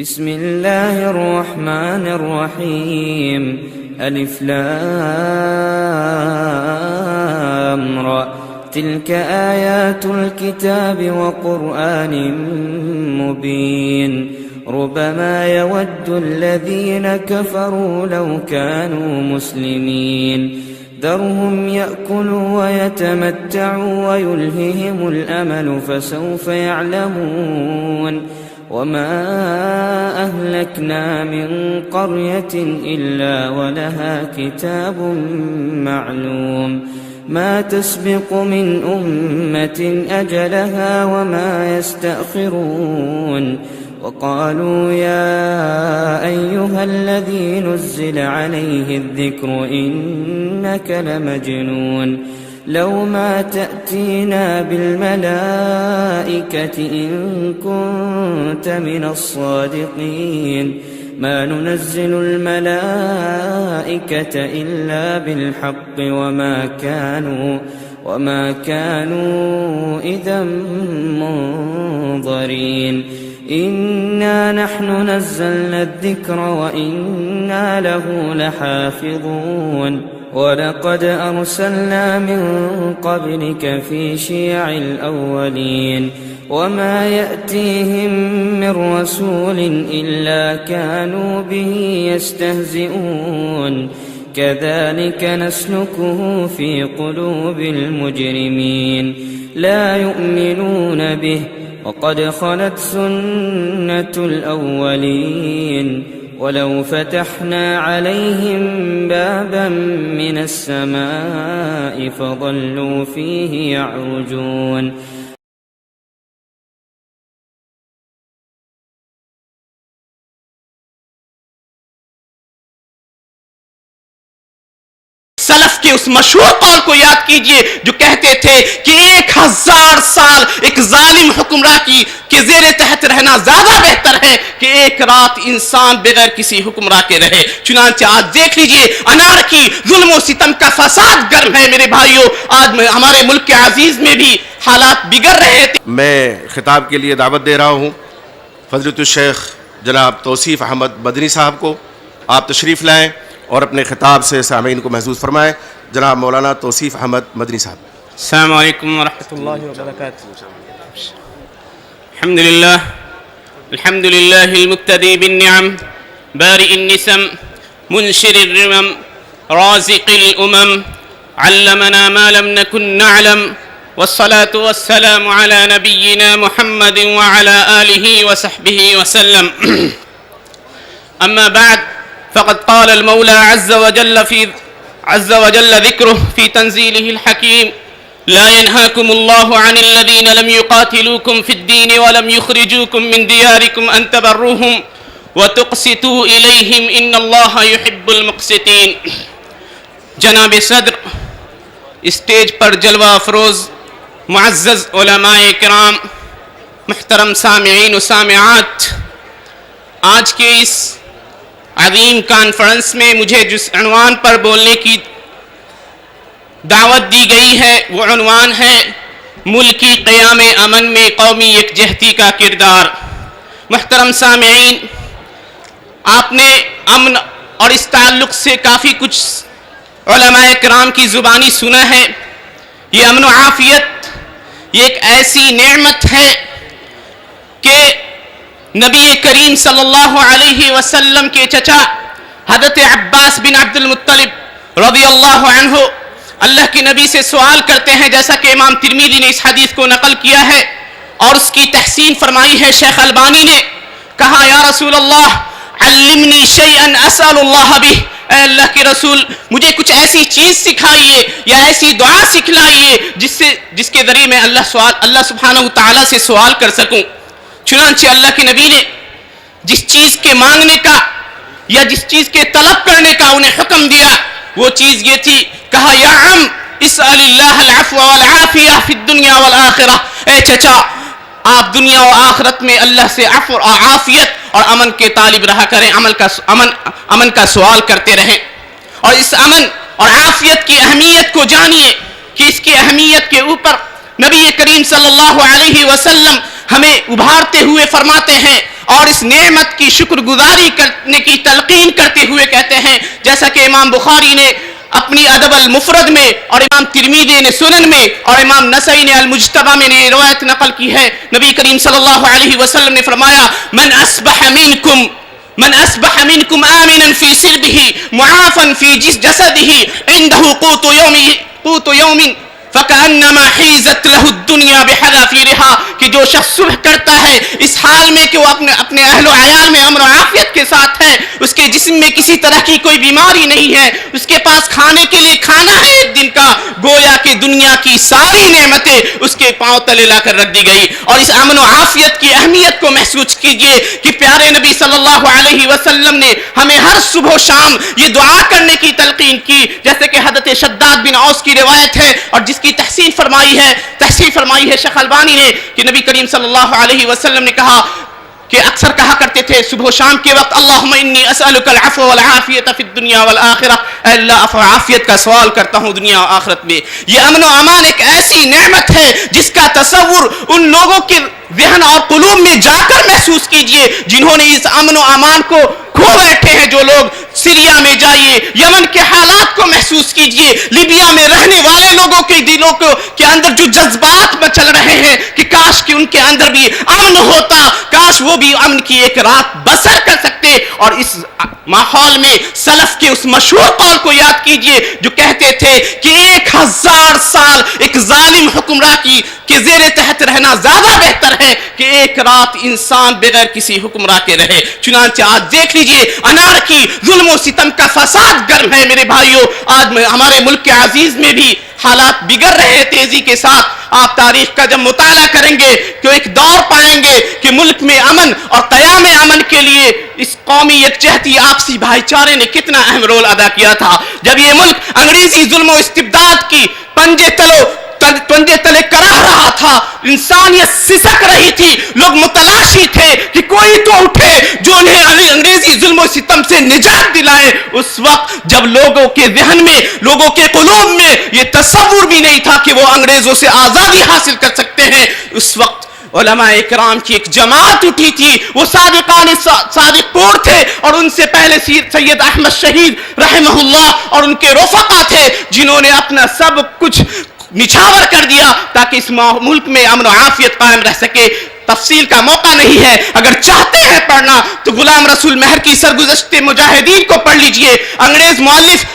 بسم الله الرحمن الرحيم ألف لام را تلك آيات الكتاب وقرآن مبين ربما يود الذين كفروا لو كانوا مسلمين ذرهم يأكلوا ويتمتعوا ويلههم الأمل فسوف يعلمون وما أهلكنا من قرية إلا ولها كتاب معلوم ما تسبق من أمة أجلها وما يستأخرون وقالوا يا أيها الذي نزل عليه الذكر إنك لمجنون لو ما تأتينا بالملائكة إن كنت من الصادقين ما ننزل الملائكة إلا بالحق وما كانوا إذا منظرين إنا نحن نزلنا الذكر وإنا له لحافظون ولقد أرسلنا من قبلك في شيع الأولين وما يأتيهم من رسول إلا كانوا به يستهزئون كذلك نسلكه في قلوب المجرمين لا يؤمنون به وقد خلت سنة الأولين ولو فتحنا عليهم بابا من السماء فظلوا فيه يعرجون سلف کے اس مشہور قول کو یاد کیجئے جو کہتے تھے کہ 1000 سال ایک ظالم حکمراں کے زیر تحت رہنا زیادہ بہتر ہے کہ ایک رات انسان بغیر کسی حکمراں کے رہے. چنانچہ آج دیکھ لیجئے انارکی ظلم و ستم کا فساد گرم ہے میرے بھائیوں. آج ہمارے ملک کے عزیز میں بھی حالات بگڑ رہے تھے. میں خطاب کے لیے دعوت دے رہا ہوں فضیلۃ الشیخ جناب توصیف احمد مدنی صاحب کو. آپ تشریف لائیں اور اپنے خطاب سے سامعین کو محظوظ فرمائیں. جناب مولانا توصیف احمد مدنی صاحب. السلام علیکم ورحمۃ اللہ وبرکاتہ. الحمد للہ المقتدی بالنعم بارئ النسم منشر الرمم رازق الامم علمنا ما لم نكن نعلم والصلاة والسلام على نبينا محمد وعلى آله وصحبه وسلم. أما بعد فقد قال المولى عز وجل ذكره في تنزيله الحكيم لا ينهاكم الله عن الذين لم يقاتلوكم في الدين ولم يخرجوكم من دياركم أن تبروهم وتقسطوا إليهم إن الله يحب المقسطين. جناب صدر، اسٹیج پر جلوہ افروز معزز علماء کرام، محترم سامعین و سامعات، آج کے اس عظیم کانفرنس میں مجھے جس عنوان پر بولنے کی دعوت دی گئی ہے وہ عنوان ہے ملکی قیام امن میں قومی یکجہتی کا کردار. محترم سامعین، آپ نے امن اور اس تعلق سے کافی کچھ علماء کرام کی زبانی سنا ہے. یہ امن و عافیت یہ ایک ایسی نعمت ہے کہ نبی کریم صلی اللہ علیہ وسلم کے چچا حضرت عباس بن عبد المطلب رضی اللہ عنہ اللہ کے نبی سے سوال کرتے ہیں، جیسا کہ امام ترمذی نے اس حدیث کو نقل کیا ہے اور اس کی تحسین فرمائی ہے. شیخ البانی نے کہا یا رسول اللہ علمنی شیئا اسأل اللہ بہ، اے اللہ کے رسول مجھے کچھ ایسی چیز سکھائیے یا ایسی دعا سکھلائیے جس کے ذریعے میں اللہ سبحانہ تعالیٰ سے سوال کر سکوں. چنانچہ اللہ کے نبی نے جس چیز کے مانگنے کا یا جس چیز کے طلب کرنے کا انہیں حکم دیا وہ چیز یہ تھی، کہا یا عم اسأل اللہ العفو والعافیہ فی الدنیا والآخرہ، اے چچا آپ دنیا و آخرت میں اللہ سے عفو اور عافیت اور امن کے طالب رہا کریں، امن کا سوال کرتے رہیں. اور اس امن اور عافیت کی اہمیت کو جانیے کہ اس کی اہمیت کے اوپر نبی کریم صلی اللہ علیہ وسلم ہمیں ابھارتے ہوئے فرماتے ہیں اور اس نعمت کی شکر گزاری کرنے کی تلقین کرتے ہوئے کہتے ہیں، جیسا کہ امام بخاری نے اپنی ادب المفرد میں اور امام ترمذی نے سنن میں اور امام نسائی نے المجتبی میں یہ روایت نقل کی ہے، نبی کریم صلی اللہ علیہ وسلم نے فرمایا من اصبح منکم آمنا فی سربہ معافا فی جسدہ عنده قوت یوم فَكَأَنَّمَا حِيزَتْ لَهُ الدُّنْيَا بِحَذَافِيرِهَا، کہ جو شخص صبح کرتا ہے اس حال میں کہ وہ اپنے اہل و عیال میں امن و عافیت کے ساتھ ہے، اس کے جسم میں کسی طرح کی کوئی بیماری نہیں ہے، اس کے پاس کھانے کے لیے کھانا ہے ایک دن کا، گویا کہ دنیا کی ساری نعمتیں اس کے پاؤں تلے لا کر رکھ دی گئی۔ اور اس امن و عافیت کی اہمیت کو محسوس کیجئے کہ پیارے نبی صلی اللہ علیہ وسلم نے ہمیں ہر صبح و شام یہ دعا کرنے کی تلقین کی، جیسے کہ حضرت شداد بن اوس کی روایت ہے اور جس کی تحسین فرمائی ہے شیخ البانی نے، کہ نبی کریم صلی اللہ علیہ وسلم نے کہا کہ اکثر کہا کرتے تھے صبح و شام کے وقت اللہم انی اسألک العفو والعافیت فی الدنیا والآخرہ، اے اللہ عفو عافیت کا سوال کرتا ہوں دنیا و آخرت میں۔ یہ امن و امان ایک ایسی نعمت ہے جس کا تصور ان لوگوں کے ذہن اور قلوب میں جا کر محسوس کیجئے جنہوں نے اس امن و امان کو کھو بیٹھے ہیں۔ جو لوگ سیریا میں جائیے، یمن کے حالات کو محسوس کیجئے، لیبیا میں رہنے والے لوگوں کے دلوں کے اندر جو جذبات مچل رہے ہیں کہ کاش کہ ان کے اندر بھی امن ہوتا، کاش وہ بھی امن کی ایک رات بسر کر سکتے۔ اور اس ماحول میں سلف کے اس مشہور قول کو یاد کیجئے جو کہتے تھے کہ 1000 سال ایک ظالم حکمراں کے زیر تحت رہنا زیادہ بہتر ہے کہ ایک رات انسان بغیر کسی حکمراں کے رہے۔ چنانچہ آج دیکھ لیجئے انار کی ظلم و ستم کا فساد گرم ہے میرے بھائیوں، آج ہمارے ملک کے عزیز میں بھی حالات بگڑ رہے ہیں تیزی کے ساتھ۔ آپ تاریخ کا جب مطالعہ کریں گے تو ایک دور پائیں گے کہ ملک میں امن اور قیام امن کے لیے اس قومی یکجہتی آپسی بھائی چارے نے کتنا اہم رول ادا کیا تھا۔ جب یہ ملک انگریزی ظلم و استبداد کی پنجے تلے کراہ رہا تھا، انسانیت سسک رہی تھی، لوگ متلاشی تھے کہ کوئی تو اٹھے جو انہیں انگریزی ظلم و ستم سے نجات دلائے۔ اس وقت جب لوگوں کے ذہن میں، لوگوں کے قلوب میں یہ تصور بھی نہیں تھا کہ وہ انگریزوں سے آزادی حاصل کر سکتے ہیں، اس وقت علماء اکرام کی ایک جماعت اٹھی تھی، وہ صادق پور تھے اور ان سے پہلے سید احمد شہید رحمہ اللہ اور ان کے رفقا تھے جنہوں نے اپنا سب کچھ نچھاور کر دیا تاکہ اس ملک میں امن و عافیت قائم رہ سکے۔ تفصیل کا موقع نہیں ہے، اگر چاہتے ہیں پڑھنا تو غلام رسول مہر کی سرگزشت مجاہدین کو پڑھ لیجئے۔ انگریز مؤلف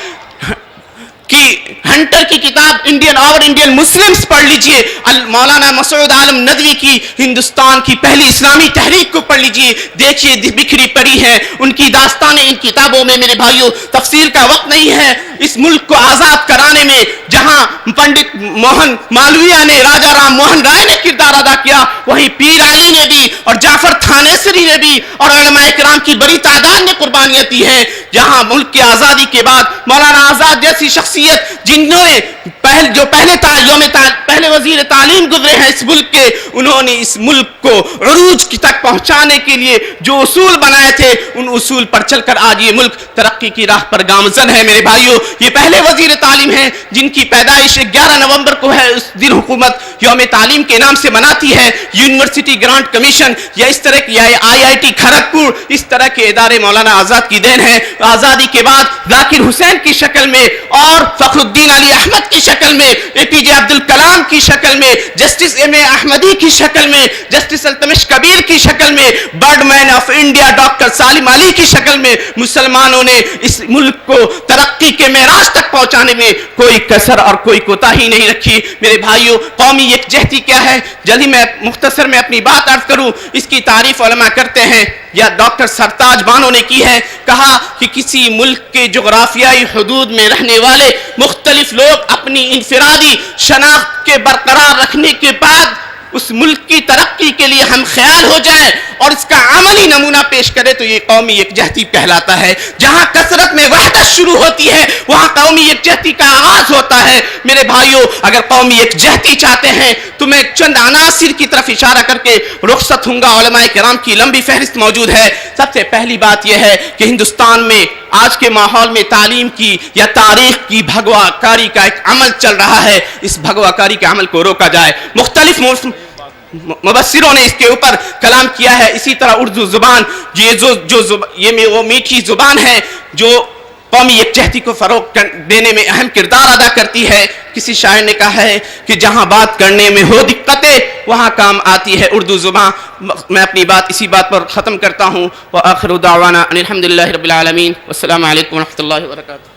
کی ہنٹر کی کتاب انڈین مسلمز پڑھ لیجئے، مولانا مسعود عالم ندوی کی ہندوستان کی پہلی اسلامی تحریک کو پڑھ لیجئے، دیکھیے بکھری پڑی ہے ان کی داستانیں ان کتابوں میں۔ میرے بھائیوں تفسیر کا وقت نہیں ہے۔ اس ملک کو آزاد کرانے میں جہاں پنڈت موہن مالویہ نے، راجہ رام موہن رائے نے کردار ادا کیا، وہیں پیر علی نے بھی اور جعفر تھانیسری نے بھی اور علماء اکرام کی بڑی تعداد نے قربانیاں دی ہیں۔ جہاں ملک کی آزادی کے بعد مولانا آزاد جیسی شخصیت جنہوں نے پہلے وزیر تعلیم گزرے ہیں اس ملک کے، انہوں نے اس ملک کو عروج تک پہنچانے کے لیے جو اصول بنائے تھے ان اصول پر چل کر آج یہ ملک ترقی کی راہ پر گامزن ہے۔ میرے بھائیوں یہ پہلے وزیر تعلیم ہیں جن کی پیدائش 11 نومبر کو ہے۔ اس دن حکومت یوم تعلیم کے نام سے مناتی ہے۔ یونیورسٹی گرانٹ کمیشن یا اس طرح کی IIT کھڑگپور، اس طرح کے ادارے مولانا آزاد کی دین ہے۔ آزادی کے بعد ذاکر حسین کی شکل میں اور فخر الدین علی احمد کی شکل میں، APJ عبد الکلام کی شکل میں، جسٹس MA احمدی کی شکل میں، جسٹس التمش کبیر کی شکل میں، bird man of India doctor Salim Ali کی شکل میں مسلمانوں نے اس ملک کو ترقی کے معراج تک پہنچانے میں کوئی کسر اور کوئی کوتاہی نہیں رکھی۔ میرے بھائیوں قومی یکجہتی کیا ہے؟ جلدی میں مختصر میں اپنی بات عرض کروں۔ اس کی تعریف علماء کرتے ہیں یا ڈاکٹر سرتاج بانو نے کی ہے، کہا کہ کسی ملک کے جغرافیائی حدود میں رہنے والے مختلف لوگ اپنی انفرادی شناخت کے برقرار رکھنے کے بعد اس ملک کی ترقی کے لیے ہم خیال ہو جائے اور اس کا عملی نمونہ پیش کرے تو یہ قومی یکجہتی کہلاتا ہے۔ جہاں کثرت میں وحدت شروع ہوتی ہے وہاں قومی یکجہتی کا آغاز ہوتا ہے۔ میرے بھائیوں اگر قومی یکجہتی چاہتے ہیں تو میں چند عناصر کی طرف اشارہ کر کے رخصت ہوں گا۔ علماء کرام کی لمبی فہرست موجود ہے۔ سب سے پہلی بات یہ ہے کہ ہندوستان میں آج کے ماحول میں تعلیم کی یا تاریخ کی بھگوا کاری کا ایک عمل چل رہا ہے۔ اس بھگوا کاری کے عمل کو روکا جائے۔ مبصروں نے اس کے اوپر کلام کیا ہے. اسی طرح اردو زبان یہ وہ میٹھی زبان ہے جو قومی یکجہتی کو فروغ دینے میں اہم کردار ادا کرتی ہے. کسی شاعر نے کہا ہے کہ جہاں بات کرنے میں ہو دقتیں وہاں کام آتی ہے اردو زبان. میں اپنی بات اسی بات پر ختم کرتا ہوں. وآخر دعوانا ان الحمدللہ رب العالمین والسلام علیکم ورحمۃ اللہ وبرکاتہ.